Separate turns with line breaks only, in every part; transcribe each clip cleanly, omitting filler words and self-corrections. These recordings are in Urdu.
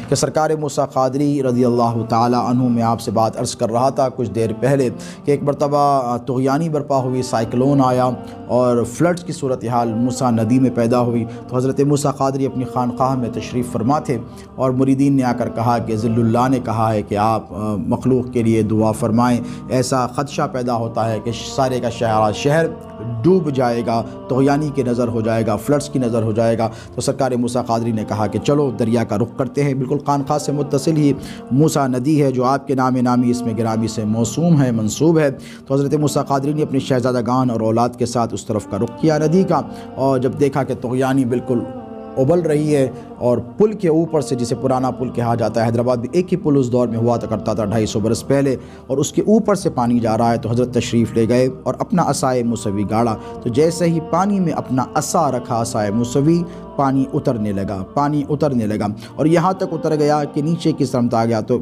کہ سرکار موسیٰ قادری رضی اللہ تعالی عنہ، میں آپ سے بات عرض کر رہا تھا کچھ دیر پہلے کہ ایک مرتبہ طغیانی برپا ہوئی، سائیکلون آیا اور فلڈز کی صورتحال موسیٰ ندی میں پیدا ہوئی، تو حضرت موسیٰ قادری اپنی خانقاہ میں تشریف فرما تھے اور مریدین نے آ کر کہا کہ ذل اللہ نے کہا ہے کہ آپ مخلوق کے لیے دعا فرمائیں، ایسا خدشہ پیدا ہوتا ہے کہ سارے کا شہر ڈوب جائے گا، طغیانی کی نظر ہو جائے گا، فلڈز کی نظر ہو جائے گا۔ تو سرکار موسیٰ قادری نے کہا کہ چلو دریا کا رخ کرتے ہیں۔ بالکل خانقاہ سے متصل ہی موسیٰ ندی ہے جو آپ کے نام نامی اس میں گرامی سے موسوم ہے، منسوب ہے۔ تو حضرت موسیٰ قادری نے اپنی شہزادگان اور اولاد کے ساتھ اس طرف کا رخ کیا ندی کا، اور جب دیکھا کہ طغیانی بالکل ابل رہی ہے اور پل کے اوپر سے، جسے پرانا پل کہا جاتا ہے، حیدرآباد میں ایک ہی پل اس دور میں ہوا کرتا تھا 250 برس پہلے، اور اس کے اوپر سے پانی جا رہا ہے، تو حضرت تشریف لے گئے اور اپنا عصائے موسوی گاڑا۔ تو جیسے ہی پانی میں اپنا عصا رکھا، عصائے موسوی، پانی اترنے لگا اور یہاں تک اتر گیا کہ نیچے کی سمت آ گیا، تو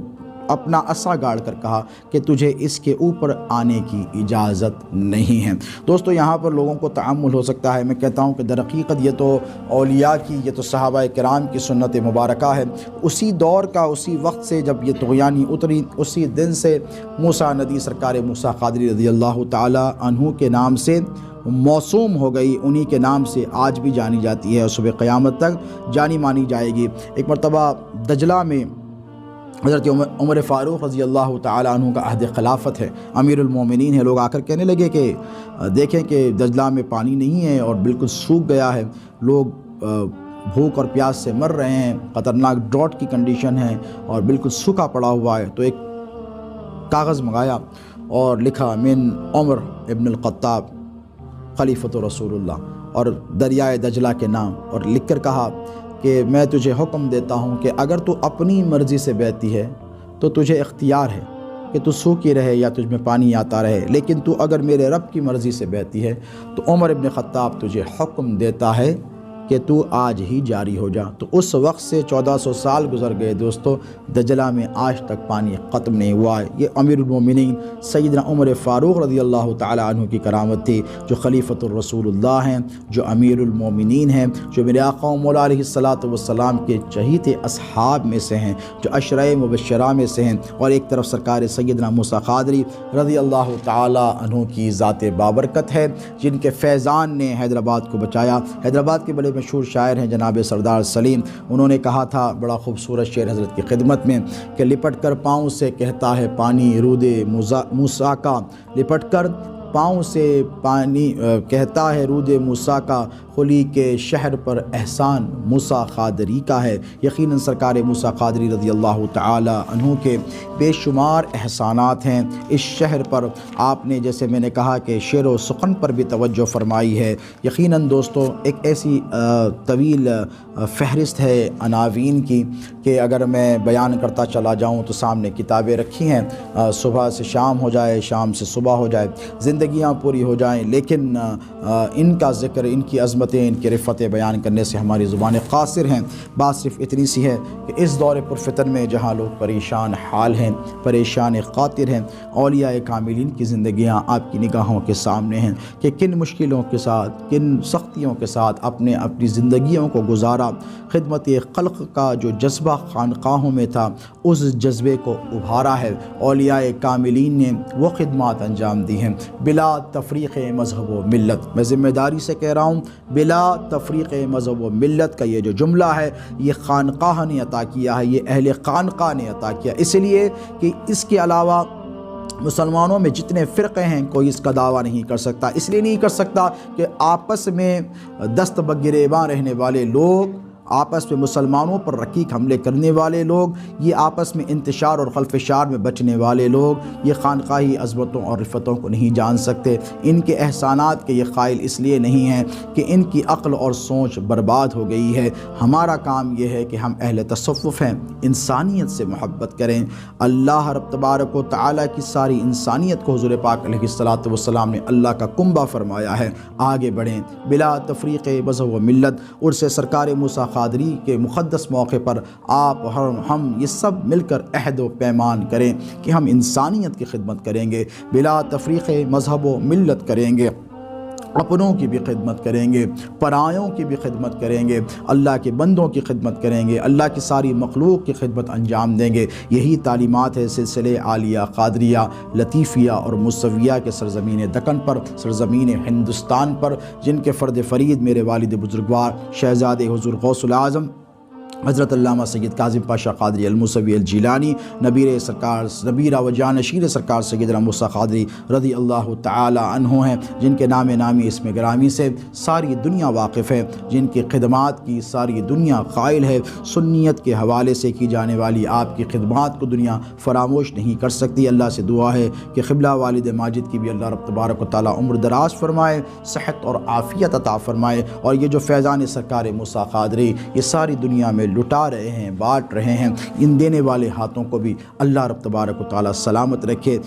اپنا عصا گاڑ کر کہا کہ تجھے اس کے اوپر آنے کی اجازت نہیں ہے۔ دوستو، یہاں پر لوگوں کو تأمل ہو سکتا ہے۔ میں کہتا ہوں کہ در حقیقت یہ تو اولیاء کی، یہ تو صحابہ کرام کی سنت مبارکہ ہے۔ اسی دور کا، اسی وقت سے جب یہ طغیانی اتری، اسی دن سے موسیٰ ندی سرکار موسیٰ قادری رضی اللہ تعالی عنہ کے نام سے موسوم ہو گئی، انہی کے نام سے آج بھی جانی جاتی ہے اور صبح قیامت تک جانی مانی جائے گی۔ ایک مرتبہ دجلہ میں حضرت عمر فاروق رضی اللہ تعالی عنہ کا عہد خلافت ہے، امیر المومنین ہے، لوگ آ کر کہنے لگے کہ دیکھیں کہ دجلہ میں پانی نہیں ہے اور بالکل سوکھ گیا ہے، لوگ بھوک اور پیاس سے مر رہے ہیں، خطرناک ڈراٹ کی کنڈیشن ہے اور بالکل سوکھا پڑا ہوا ہے۔ تو ایک کاغذ منگایا اور لکھا من عمر ابن الخطاب خلیفۃ رسول اللہ، اور دریائے دجلہ کے نام، اور لکھ کر کہا کہ میں تجھے حکم دیتا ہوں کہ اگر تو اپنی مرضی سے بہتی ہے تو تجھے اختیار ہے کہ تو سوکھی رہے یا تجھ میں پانی آتا رہے، لیکن تو اگر میرے رب کی مرضی سے بہتی ہے تو عمر ابن خطاب تجھے حکم دیتا ہے کہ تو آج ہی جاری ہو جا۔ تو اس وقت سے 1400 سال گزر گئے دوستو، دجلہ میں آج تک پانی ختم نہیں ہوا ہے۔ یہ امیر المومنین سیدنا عمر فاروق رضی اللہ تعالی عنہ کی کرامت تھی، جو خلیفۃ الرسول اللہ ہیں، جو امیر المومنین ہیں، جو میرے آقا و مولا علیہ الصلاۃ والسلام کے چہیتے اصحاب میں سے ہیں، جو عشرۂ مبشرہ میں سے ہیں، اور ایک طرف سرکار سیدنا موسیٰ قادری رضی اللہ تعالی عنہ کی ذات بابرکت ہے، جن کے فیضان نے حیدرآباد کو بچایا۔ حیدرآباد کے بڑے مشہور شاعر ہیں جناب سردار سلیم، انہوں نے کہا تھا بڑا خوبصورت شعر حضرت کی خدمت میں کہ لپٹ کر پاؤں سے کہتا ہے پانی رود موسیٰ کا، لپٹ کر پاؤں سے پانی کہتا ہے رود موسیٰ کا، خلی کے شہر پر احسان موسیٰ قادری کا ہے۔ یقیناً سرکار موسیٰ قادری رضی اللہ تعالی عنہ کے بے شمار احسانات ہیں اس شہر پر۔ آپ نے جیسے میں نے کہا کہ شعر و سخن پر بھی توجہ فرمائی ہے۔ یقیناً دوستو ایک ایسی طویل فہرست ہے عناوین کی کہ اگر میں بیان کرتا چلا جاؤں تو سامنے کتابیں رکھی ہیں، صبح سے شام ہو جائے، شام سے صبح ہو جائے، زندگیاں پوری ہو جائیں، لیکن ان کا ذکر، ان کی عظمتیں، ان کی رفتیں بیان کرنے سے ہماری زبانیں قاصر ہیں۔ بات صرف اتنی سی ہے کہ اس دور پرفتن میں جہاں لوگ پریشان حال ہیں، پریشان خاطر ہیں، اولیاء کاملین کی زندگیاں آپ کی نگاہوں کے سامنے ہیں کہ کن مشکلوں کے ساتھ، کن سختیوں کے ساتھ اپنی زندگیوں کو گزارا۔ خدمت خلق کا جو جذبہ خانقاہوں میں تھا، اس جذبے کو ابھارا ہے۔ اولیاء کاملین نے وہ خدمات انجام دی ہیں بلا تفریق مذہب و ملت۔ میں ذمہ داری سے کہہ رہا ہوں، بلا تفریق مذہب و ملت کا یہ جو جملہ ہے، یہ خانقاہ نے عطا کیا ہے، یہ اہل خانقاہ نے عطا کیا، اس لیے کہ اس کے علاوہ مسلمانوں میں جتنے فرقے ہیں کوئی اس کا دعویٰ نہیں کر سکتا۔ اس لیے نہیں کر سکتا کہ آپس میں دست بگریباں رہنے والے لوگ، آپس میں مسلمانوں پر رقیق حملے کرنے والے لوگ، یہ آپس میں انتشار اور خلفشار میں بچنے والے لوگ، یہ خانقاہی عظمتوں اور رفتوں کو نہیں جان سکتے۔ ان کے احسانات کے یہ قائل اس لیے نہیں ہیں کہ ان کی عقل اور سوچ برباد ہو گئی ہے۔ ہمارا کام یہ ہے کہ ہم اہل تصوف ہیں، انسانیت سے محبت کریں، اللہ رب تبارک و تعالیٰ کی ساری انسانیت کو حضور پاک علیہ الصلاۃ والسلام نے اللہ کا کنبہ فرمایا ہے، آگے بڑھیں بلا تفریق مذہب و ملت۔ اور سے سرکار موسیٰ قادری کے مقدس موقع پر آپ اور ہم یہ سب مل کر عہد و پیمان کریں کہ ہم انسانیت کی خدمت کریں گے، بلا تفریق مذہب و ملت کریں گے، اپنوں کی بھی خدمت کریں گے، پرایوں کی بھی خدمت کریں گے، اللہ کے بندوں کی خدمت کریں گے، اللہ کی ساری مخلوق کی خدمت انجام دیں گے۔ یہی تعلیمات ہے سلسلے عالیہ قادریہ لطیفیہ اور موسویہ کے سرزمین دکن پر، سرزمین ہندوستان پر، جن کے فرد فرید میرے والد بزرگوار شہزادے حضور غوث العظم حضرت علامہ سید کاظم پاشا قادری الموسوی الجیلانی، نبیرہ و جانشین سرکار سیدنا موسیٰ قادری رضی اللہ تعالی عنہ ہیں، جن کے نام نامی اسم گرامی سے ساری دنیا واقف ہے، جن کی خدمات کی ساری دنیا قائل ہے۔ سنیت کے حوالے سے کی جانے والی آپ کی خدمات کو دنیا فراموش نہیں کر سکتی۔ اللہ سے دعا ہے کہ قبلہ والد ماجد کی بھی اللہ رب تبارک و تعالی عمر دراز فرمائے، صحت اور عافیت عطا فرمائے، اور یہ جو فیضان سرکار موسیٰ قادری یہ ساری دنیا میں لٹا رہے ہیں، بانٹ رہے ہیں، ان دینے والے ہاتھوں کو بھی اللہ رب تبارک و تعالی سلامت رکھے۔